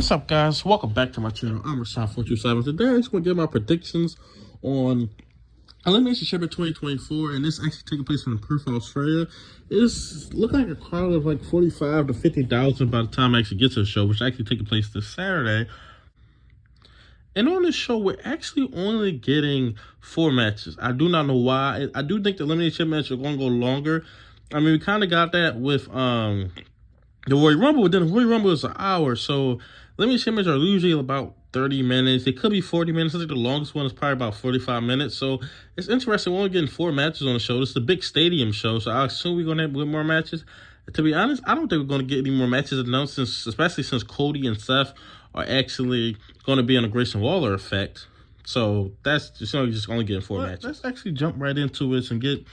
What's up, guys? Welcome back to my channel. I'm Rashawn427. Today, I'm just going to give my predictions on Elimination Chamber 2024, and this actually taking place in Perth, Australia. It's looking like a crowd of like 45 to 50,000 by the time I actually get to the show, which is actually taking place this Saturday. And on this show, we're actually only getting 4 matches. I do not know why. I do think the Elimination Chamber matches are going to go longer. I mean, we kind of got that with the Royal Rumble, but then the Royal Rumble is an hour, so Elimination Chambers are usually about 30 minutes. It could be 40 minutes. I think the longest one is probably about 45 minutes. So it's interesting. We're only getting 4 matches on the show. This is a big stadium show, so I assume we're going to have more matches. To be honest, I don't think we're going to get any more matches announced, especially since Cody and Seth are actually going to be on a Grayson Waller effect. So that's just only getting 4 matches. Let's actually jump right into it and get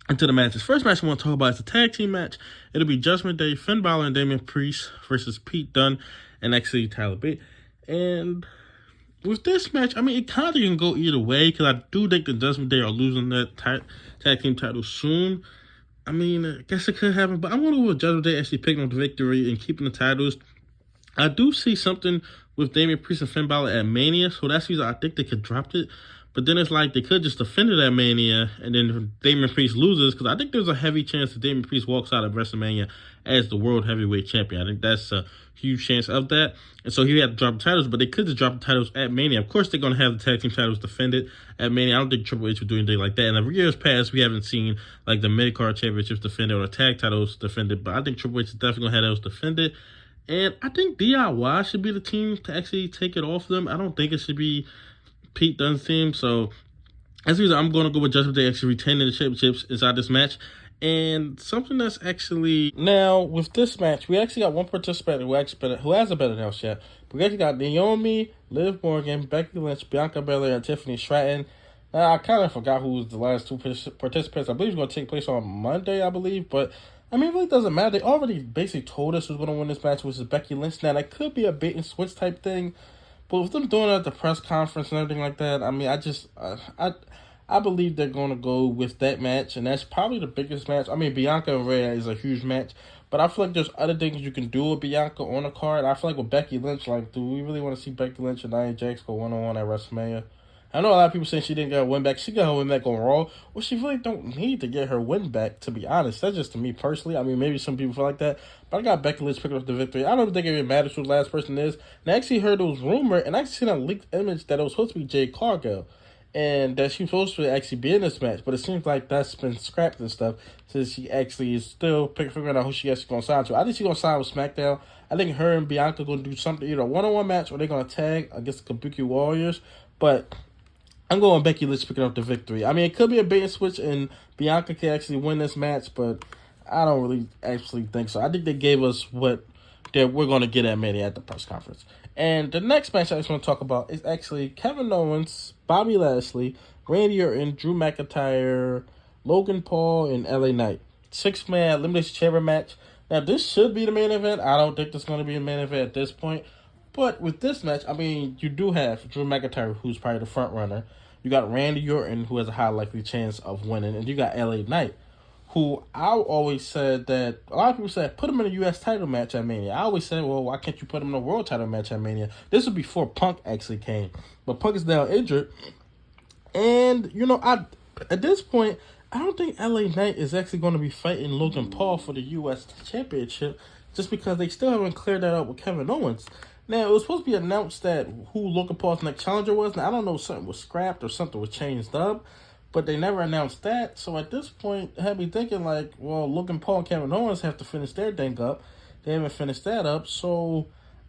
into the matches. First match I want to talk about is the tag team match. It'll be Judgment Day, Finn Balor and Damian Priest versus Pete Dunne and actually Tyler Bate. And with this match, I mean, it kind of can go either way because I do think the Judgment Day are losing that tag team title soon. I mean, I guess it could happen, but I'm going to go with Judgment Day actually picking up the victory and keeping the titles. I do see something with Damian Priest and Finn Balor at Mania, so that's reason I think they could drop it. But then it's like they could just defend it at Mania, and then Damian Priest loses, because I think there's a heavy chance that Damian Priest walks out of WrestleMania as the World Heavyweight Champion. I think that's a huge chance of that. And so he had to drop the titles, but they could just drop the titles at Mania. Of course, they're going to have the tag team titles defended at Mania. I don't think Triple H would do anything like that. In the years past, we haven't seen like the mid-card championships defended or the tag titles defended, but I think Triple H is definitely going to have those defended. And I think DIY should be the team to actually take it off them. I don't think it should be Pete Dunne's team. So that's the reason I'm going to go with Judgment Day actually retaining the championships inside this match. And something that's actually... Now, with this match, we actually got one participant who hasn't been announced yet. We actually got Naomi, Liv Morgan, Becky Lynch, Bianca Belair, and Tiffany Stratton. Now, I kind of forgot who was the last 2 participants. I believe it's going to take place on Monday, I believe. But, I mean, it really doesn't matter. They already basically told us who's going to win this match, which is Becky Lynch. Now, that could be a bait and switch type thing. But with them doing it at the press conference and everything like that, I mean, I believe they're going to go with that match, and that's probably the biggest match. I mean, Bianca and Rhea is a huge match, but I feel like there's other things you can do with Bianca on the card. I feel like with Becky Lynch, like, do we really want to see Becky Lynch and Nia Jax go one-on-one at WrestleMania? I know a lot of people saying she didn't get her win back. She got her win back on Raw. Well, she really don't need to get her win back, to be honest. That's just to me personally. I mean, maybe some people feel like that. But I got Becky Lynch picking up the victory. I don't think it even matters who the last person is. And I actually heard it was rumored, and I actually seen a leaked image that it was supposed to be Jade Cargill. And that she was supposed to actually be in this match. But it seems like that's been scrapped and stuff. Since she actually is still figuring out who she actually going to sign to. I think she's going to sign with SmackDown. I think her and Bianca are going to do something, either a one-on-one match or they're going to tag against the Kabuki Warriors. But I'm going Becky Lynch picking up the victory. I mean, it could be a bait and switch and Bianca can actually win this match, but I don't really actually think so. I think they gave us what we're going to get at Mania at the press conference. And the next match I just want to talk about is actually Kevin Owens, Bobby Lashley, Randy Orton, Drew McIntyre, Logan Paul, and LA Knight. 6-man Elimination Chamber match. Now, this should be the main event. I don't think this is going to be the main event at this point. But with this match, I mean, you do have Drew McIntyre, who's probably the front runner. You got Randy Orton, who has a high likely chance of winning. And you got LA Knight, who I always said that, a lot of people said, put him in a U.S. title match at Mania. I always said, well, why can't you put him in a world title match at Mania? This was before Punk actually came. But Punk is now injured. And, you know, at this point, I don't think LA Knight is actually going to be fighting Logan Paul for the U.S. Championship, just because they still haven't cleared that up with Kevin Owens. Now, it was supposed to be announced that who Logan Paul's next challenger was. Now, I don't know if something was scrapped or something was changed up, but they never announced that. So at this point, it had me thinking like, well, Logan Paul and Kevin Owens have to finish their thing up. They haven't finished that up, so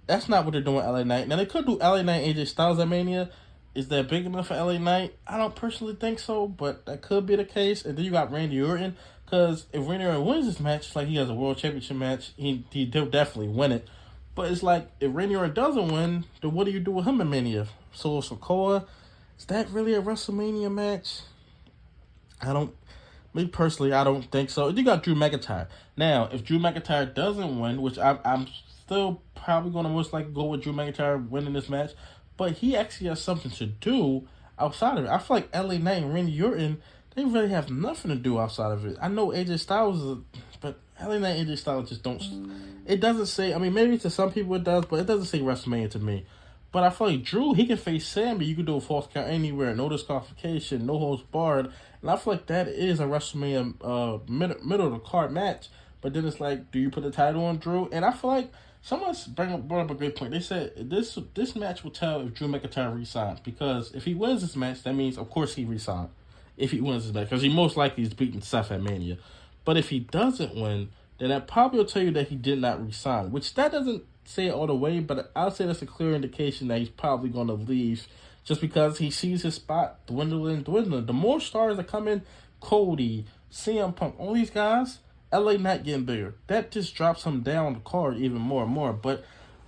that's not what they're doing with LA Knight. Now, they could do LA Knight and AJ Styles at Mania. Is that big enough for LA Knight? I don't personally think so, but that could be the case. And then you got Randy Orton, because if Randy Orton wins this match, it's like he has a World Championship match, he'll definitely win it. But it's like, if Randy Orton doesn't win, then what do you do with him in Mania? Solo Sikoa, is that really a WrestleMania match? Me personally, I don't think so. You got Drew McIntyre. Now, if Drew McIntyre doesn't win, which I'm still probably going to most likely go with Drew McIntyre winning this match, but he actually has something to do outside of it. I feel like LA Knight and Randy Orton, they really have nothing to do outside of it. I know AJ Styles has but LA Knight AJ Styles just don't. It doesn't say. I mean, maybe to some people it does, but it doesn't say WrestleMania to me. But I feel like Drew, he can face Sammy. You can do a false count anywhere, no disqualification, no holds barred, and I feel like that is a WrestleMania middle of the card match. But then it's like, do you put the title on Drew? And I feel like someone brought up a great point. They said this match will tell if Drew McIntyre resigns, because if he wins this match, that means of course he resigns. If he wins this match, because he most likely is beating Seth at Mania. But if he doesn't win, then that probably will tell you that he did not resign, which that doesn't say it all the way, but I'll say that's a clear indication that he's probably going to leave just because he sees his spot dwindling. The more stars that come in, Cody, CM Punk, all these guys, LA Knight getting bigger. That just drops him down the card even more and more. But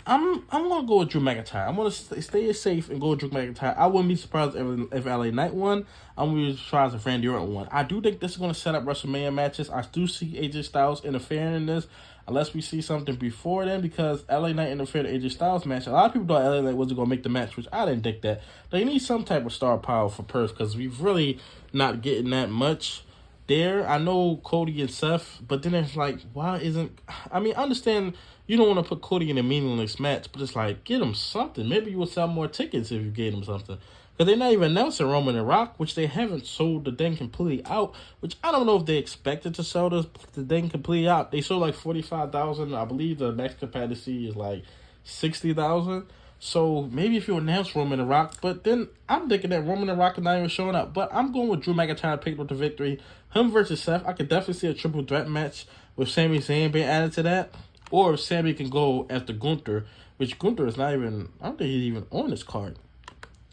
I'm going to go with Drew McIntyre. I'm going to stay safe and go with Drew McIntyre. I wouldn't be surprised if LA Knight won. I wouldn't be surprised if Randy Orton won. I do think this is going to set up WrestleMania matches. I do see AJ Styles interfering in this, unless we see something before then, because LA Knight interfered in AJ Styles match. A lot of people thought LA Knight wasn't going to make the match, which I didn't think that. They need some type of star power for Perth, because we're really not getting that much there. I know Cody and Seth, but then it's like, why isn't... I mean, I understand you don't want to put Cody in a meaningless match, but it's like, get him something. Maybe you would sell more tickets if you gave him something. Because they're not even announcing Roman and Rock, which they haven't sold the thing completely out, which I don't know if they expected to sell the thing completely out. They sold like 45,000. I believe the next capacity is like 60,000. So maybe if you announce Roman and Rock, but then I'm thinking that Roman and Rock are not even showing up. But I'm going with Drew McIntyre picking up the victory. Him versus Seth. I could definitely see a triple threat match with Sami Zayn being added to that. Or if Sami can go after Gunther, which Gunther is not even, I don't think he's even on this card.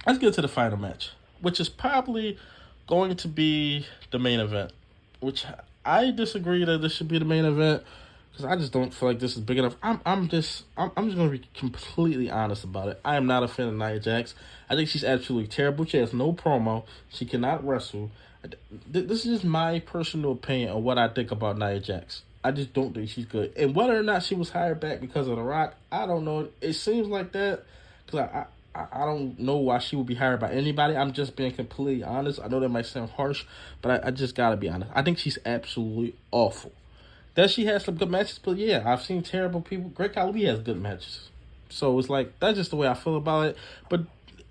Let's get to the final match, which is probably going to be the main event, which I disagree that this should be the main event, because I just don't feel like this is big enough. I'm just going to be completely honest about it. I am not a fan of Nia Jax. I think she's absolutely terrible. She has no promo. She cannot wrestle. This is just my personal opinion on what I think about Nia Jax. I just don't think she's good. And whether or not she was hired back because of The Rock, I don't know. It seems like that, because I don't know why she would be hired by anybody. I'm just being completely honest. I know that might sound harsh, but I just got to be honest. I think she's absolutely awful. That she has some good matches, but yeah, I've seen terrible people. Great Khali has good matches. So it's like, that's just the way I feel about it. But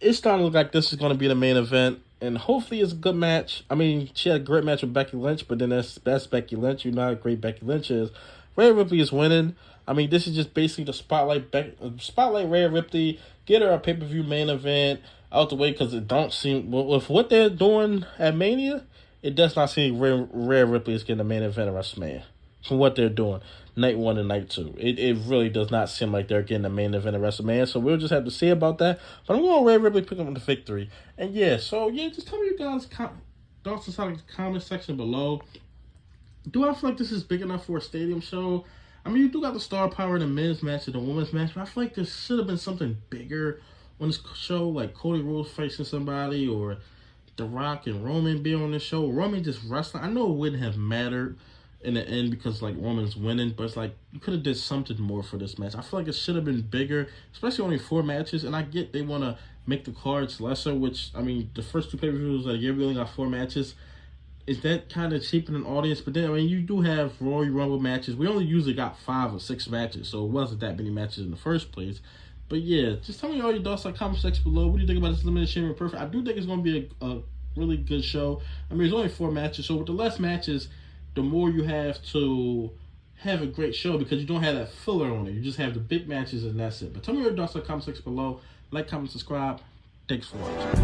it's starting to look like this is going to be the main event, and hopefully it's a good match. I mean, she had a great match with Becky Lynch, but then that's Becky Lynch. You know how great Becky Lynch is. Rhea Ripley is winning. I mean, this is just basically the spotlight Rhea Ripley, get her a pay-per-view main event out the way, because it don't seem, with what they're doing at Mania, it does not seem Rhea Ripley is getting the main event of WrestleMania. From what they're doing, night 1 and night 2. It really does not seem like they're getting the main event of WrestleMania, so we'll just have to see about that. But I'm going to Rhea Ripley pick up the victory. And yeah, so yeah, just tell me your guys' thoughts inside the comment section below. Do I feel like this is big enough for a stadium show? I mean, you do got the star power in the men's match and the women's match, but I feel like there should have been something bigger on this show, like Cody Rhodes facing somebody, or The Rock and Roman being on this show. Roman just wrestling. I know it wouldn't have mattered in the end because like Roman's winning, but it's like you could have did something more for this match. I feel like it should have been bigger, especially only 4 matches. And I get they want to make the cards lesser, which I mean the first 2 pay-per-views of the year we only got 4 matches. Is that kind of cheaping an audience? But then I mean you do have Royal Rumble matches. We only usually got 5 or 6 matches, so it wasn't that many matches in the first place. But yeah, just tell me all your thoughts in the comment section below. What do you think about this Elimination Chamber Perfect? I do think it's going to be a really good show. I mean, there's only 4 matches, so with the less matches, the more you have to have a great show, because you don't have that filler on it. You just have the big matches and that's it. But tell me your thoughts in the comment section below. Like, comment, subscribe. Thanks for watching.